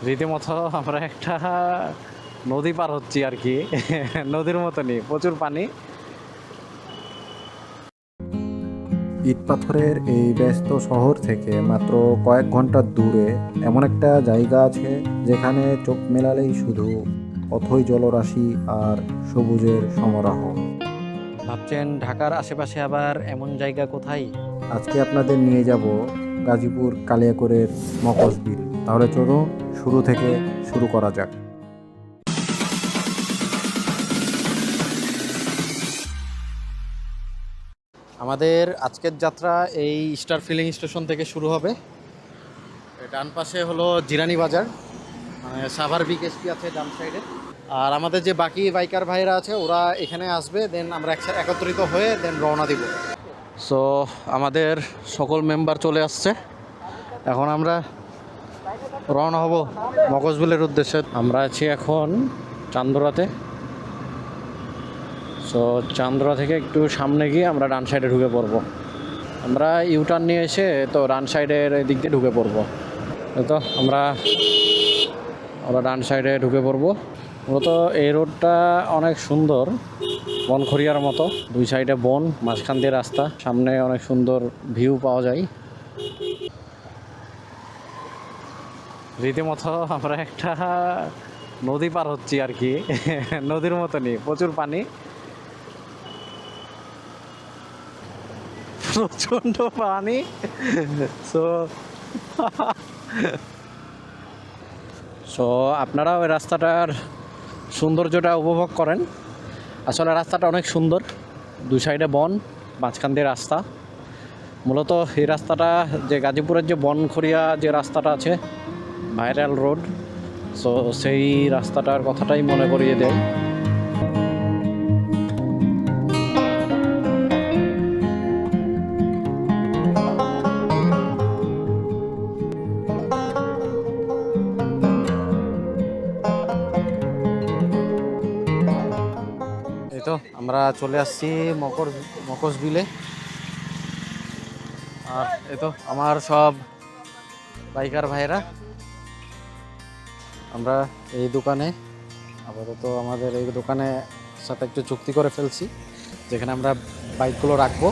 রীতিমতো আমরা একটা নদী পার হচ্ছি আর কি। নদীর মতনই প্রচুর পানি। ইট পাথরের এই ব্যস্ত শহর থেকে মাত্র কয়েক ঘন্টা দূরে এমন একটা জায়গা আছে যেখানে চোখ মেলালেই শুধু অথই জলরাশি আর সবুজের সমারোহ। ভাবছেন ঢাকার আশেপাশে আবার এমন জায়গা কোথায়? আজকে আপনাদের নিয়ে যাব গাজীপুর কালিয়াকৈরের মকজবিল। তাহলে চলুন শুরু থেকে শুরু করা যাক। আমাদের আজকের যাত্রা এই স্টার ফিলিং স্টেশন থেকে শুরু হবে। ডান পাশে হলো জিরানি বাজার, মানে সাভার বিকেএসপি আছে ডান সাইডে। আর আমাদের যে বাকি বাইকার ভাইরা আছে ওরা এখানে আসবে, দেন আমরা একত্রিত হয়ে দেন রওনা দিব। সো আমাদের সকল মেম্বার চলে আসছে, এখন আমরা রওনা হব মগজবিলের উদ্দেশ্যে। আমরা আছি এখন চান্দরাতে। সো চান্দরা থেকে একটু সামনে গিয়ে আমরা ডান সাইডে ঢুকে পড়বো। আমরা ইউটার্ন নিয়ে এসে তো ডান সাইডের দিক দিয়ে ঢুকে পড়বো। তো আমরা ডান সাইডে ঢুকে পড়বো। মূলত এই রোডটা অনেক সুন্দর, বনখড়িয়ার মতো। দুই সাইডে বন, মাঝখান দিয়ে রাস্তা, সামনে অনেক সুন্দর ভিউ পাওয়া যায়। রীতিমতো আমরা একটা নদী পার হচ্ছি আর কি। নদীর মতনই প্রচুর পানি, প্রচন্ড পানি। সো সো আপনারা ওই রাস্তাটার সৌন্দর্যটা উপভোগ করেন। আসলে রাস্তাটা অনেক সুন্দর, দুই সাইডে বন, মাঝখান দিয়ে রাস্তা। মূলত এই রাস্তাটা যে গাজীপুরের যে বনখড়িয়া যে রাস্তাটা আছে, ভাইরাল রোড, সো সেই রাস্তাটার কথাটাই মনে করিয়ে দেয়। এই তো আমরা চলে আসছি মকজবিলে। আর এই তো আমার সব বাইকার ভাইরা। আমরা এই দোকানে আপাতত আমাদের এই দোকানে সাথে একটু চুক্তি করে ফেলছি, যেখানে আমরা বাইকগুলো রাখবো,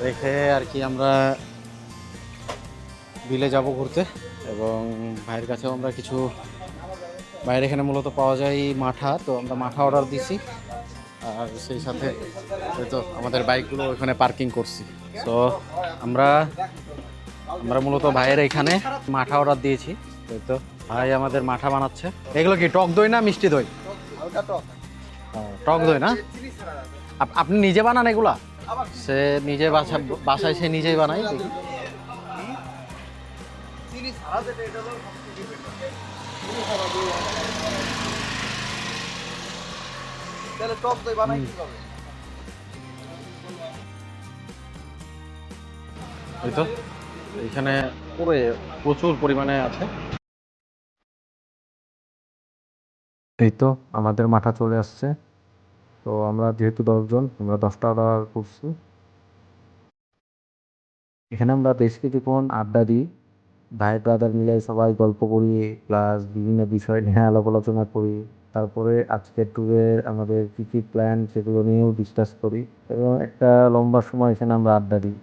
রেখে আর কি আমরা বিলে যাব ঘুরতে। এবং ভাইয়ের কাছেও আমরা কিছু, বাইরে এখানে মূলত পাওয়া যায় মাঠা, তো আমরা মাঠা অর্ডার দিছি। আর সেই সাথে হয়তো আমাদের বাইকগুলো ওইখানে পার্কিং করছি। তো আমরা মূলত ভাইয়ের এখানে মাঠা অর্ডার দিয়েছি। তো ভাই আমাদের মাঠা বানাচ্ছে। এগুলো কি টক দই না মিষ্টি দই? টক দই না? আপনি নিজে বানান এগুলা? সে নিজে বাসায় সে নিজেই বানায় দেখি। এই তো এখানে পুরো প্রচুর পরিমাণে আছে। এই তো আমাদের মাঠা চলে আসছে। তো আমরা যেহেতু 10 জন, আমরা 10টা অর্ডার করছি। এখানে আমরা বেশ কিছুক্ষণ আড্ডা দিই, ভাই ব্রাদার মিলে সবাই গল্প করি, প্লাস বিভিন্ন বিষয় নিয়ে আলাপ আলোচনা করি। তারপরে আজকের ট্যুরের আমাদের কী কী প্ল্যান সেগুলো নিয়েও ডিসকাস করি, এবং একটা লম্বা সময় এখানে আমরা আড্ডা দিই।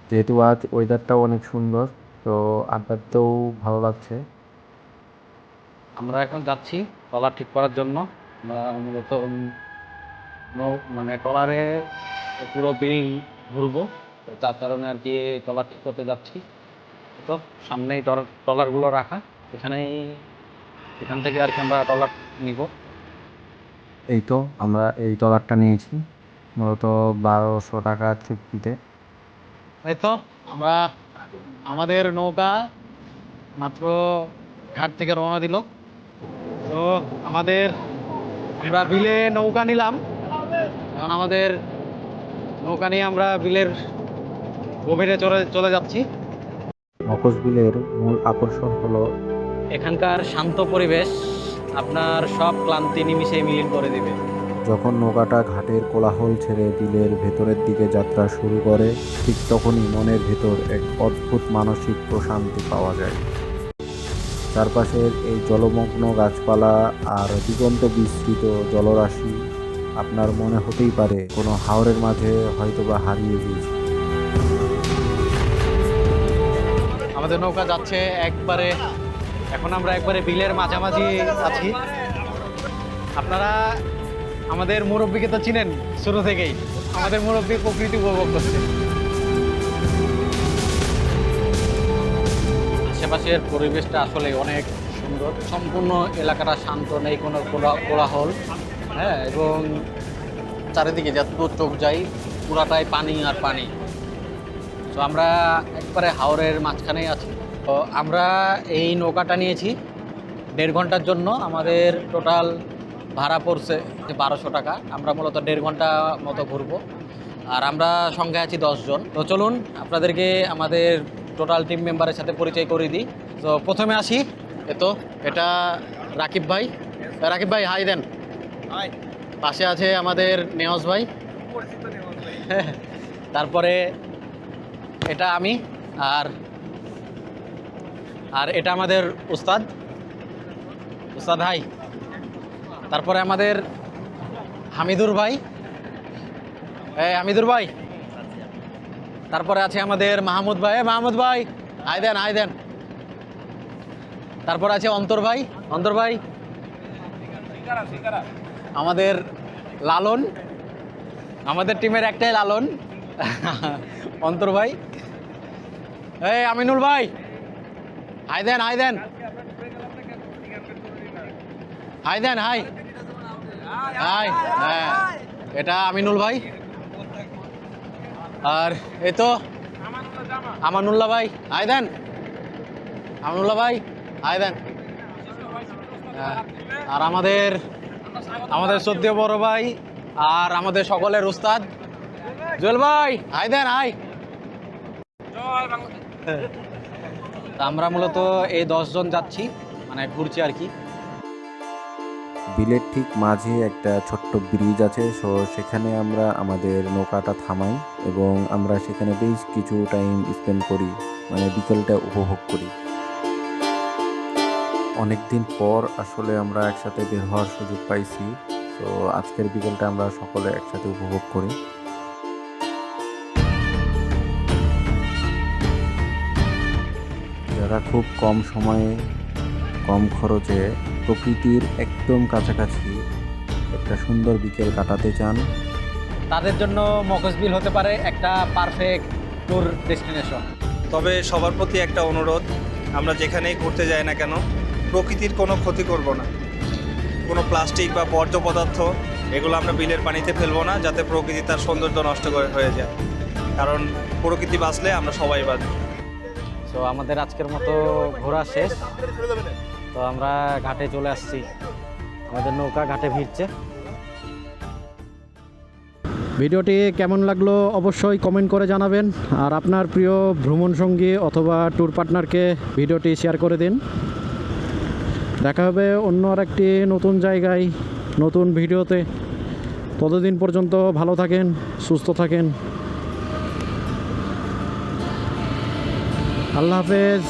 যেহেতু আজ ওয়েদারটাও অনেক সুন্দর, তো আড্ডাতেও ভালো লাগছে। আমরা এখন যাচ্ছি ট্রলার ঠিক করার জন্য। আমরা মূলত মানে ট্রলারে পুরো বিল ঘুরবো, তো তার কারণে আর কি ট্রলার ঠিক করতে যাচ্ছি। তো সামনেই ট্রলারগুলো রাখা, এখান থেকে আর কি আমরা ট্রলার নিব। এই তো আমরা এই ট্রলারটা নিয়েছি মূলত 1200 টাকা চুক্তিতে। এই তো আমরা, আমাদের নৌকা মাত্র ঘাট থেকে রওনা দিল। তো আমরা বিলে নৌকা নিলাম। এখন আমাদের নৌকা নিয়ে আমরা বিলের গভীরে চলে যাচ্ছি। মকজবিলের মূল আকর্ষণ হলো এখানকার শান্ত পরিবেশ আপনার সব ক্লান্তি নিমিষে মিলিয়ে করে দেবে। যখন নৌকাটা ঘাটের কোলাহল ছেড়ে বিলের ভেতরের দিকে যাত্রা শুরু করে, ঠিক তখনই মনের ভেতর এক অদ্ভুত মানসিক প্রশান্তি পাওয়া যায়। চারপাশের এই জলমগ্ন গাছপালা আর দিগন্ত বিস্তৃত জলরাশি আপনার মনে হতেই পারে কোনো হাওরের মাঝে হয়তোবা হারিয়ে গিয়েছে। আমাদের নৌকা যাচ্ছে একবারে, এখন আমরা একবারে বিলের মাঝামাঝি আছি। আপনারা আমাদের মুরব্বীকে তো চিনেন শুরু থেকেই, আমাদের মুরব্বী প্রকৃতি উপভোগ করছে। আশেপাশের পরিবেশটা আসলে অনেক সুন্দর, সম্পূর্ণ এলাকাটা শান্ত, নেই কোনো কোলাহল, হ্যাঁ, এবং চারিদিকে যতদূর চোখ যাই পুরাটাই পানি আর পানি। তো আমরা একবারে হাওরের মাঝখানেই আছি। তো আমরা এই নৌকাটা নিয়েছি 1.5 ঘন্টার জন্য। আমাদের টোটাল ভাড়া পড়ছে 1200 টাকা। আমরা মূলত 1.5 ঘন্টা মতো ঘুরবো, আর আমরা সংখ্যায় আছি 10 জন। তো চলুন আপনাদেরকে আমাদের টোটাল টিম মেম্বারের সাথে পরিচয় করে দিই। তো প্রথমে আসি, এটা রাকিব ভাই। রাকিব ভাই হাই দেন। পাশে আছে আমাদের নেওয়াজ ভাই। তারপরে এটা আমি, আর এটা আমাদের উস্তাদ হাই। তারপরে আমাদের হামিদুর ভাই। হামিদুর ভাই। তারপরে আছে আমাদের মাহমুদ ভাই। মাহমুদ ভাই হাই দেন। তারপর আছে অন্তর ভাই। আমাদের লালন, আমাদের টিমের একটাই লালন, অন্তর ভাই। আমিনুল ভাই হাই দেন। হ্যাঁ, এটা আমিনুল ভাই। আর এই তো আমানুল্লাহ ভাই হাই দেন। আর আমাদের শ্রদ্ধেয় বড় ভাই আর আমাদের সকলের উস্তাদ জুয়েল ভাই হাই দেন। আমরা মূলত এই 10 জন যাচ্ছি, মানে ঘুরছি আর কি। বিলের ঠিক মাঝে একটা ছোট্ট ব্রিজ আছে, সো সেখানে আমরা আমাদের নৌকাটা থামাই এবং আমরা সেখানে বেশ কিছু টাইম স্পেন্ড করি, মানে বিকেলটা উপভোগ করি। অনেকদিন পর আসলে আমরা একসাথে বের হওয়ার সুযোগ পাইছি, তো আজকের বিকেলটা আমরা সকলে একসাথে উপভোগ করি। যারা খুব কম সময়ে কম খরচে প্রকৃতির একদম কাছাকাছি একটা সুন্দর বিকেল কাটাতে চান, তাদের জন্য মখসবিল হতে পারে একটা পারফেক্ট ট্যুর ডেস্টিনেশন। তবে সবার প্রতি একটা অনুরোধ, আমরা যেখানেই ঘুরতে যাই না কেন প্রকৃতির কোনো ক্ষতি করব না। কোনো প্লাস্টিক বা বর্জ্য পদার্থ এগুলো আমরা বিলের পানিতে ফেলবো না, যাতে প্রকৃতি তার সৌন্দর্য নষ্ট হয়ে যায়। কারণ প্রকৃতি বাঁচলে আমরা সবাই বাঁচব। তো আমাদের আজকের মতো ঘোরা শেষ। তো আমরা ঘাটে চলে আসছি, আমাদের নৌকা ঘাটে ভিড়ছে। ভিডিওটি কেমন লাগলো অবশ্যই কমেন্ট করে জানাবেন, আর আপনার প্রিয় ভ্রমণ সঙ্গী অথবা ট্যুর পার্টনারকে ভিডিওটি শেয়ার করে দিন। দেখা হবে অন্য আরেকটি নতুন জায়গায় নতুন ভিডিওতে। ততদিন পর্যন্ত ভালো থাকেন, সুস্থ থাকেন। আল্লাহ হাফেজ।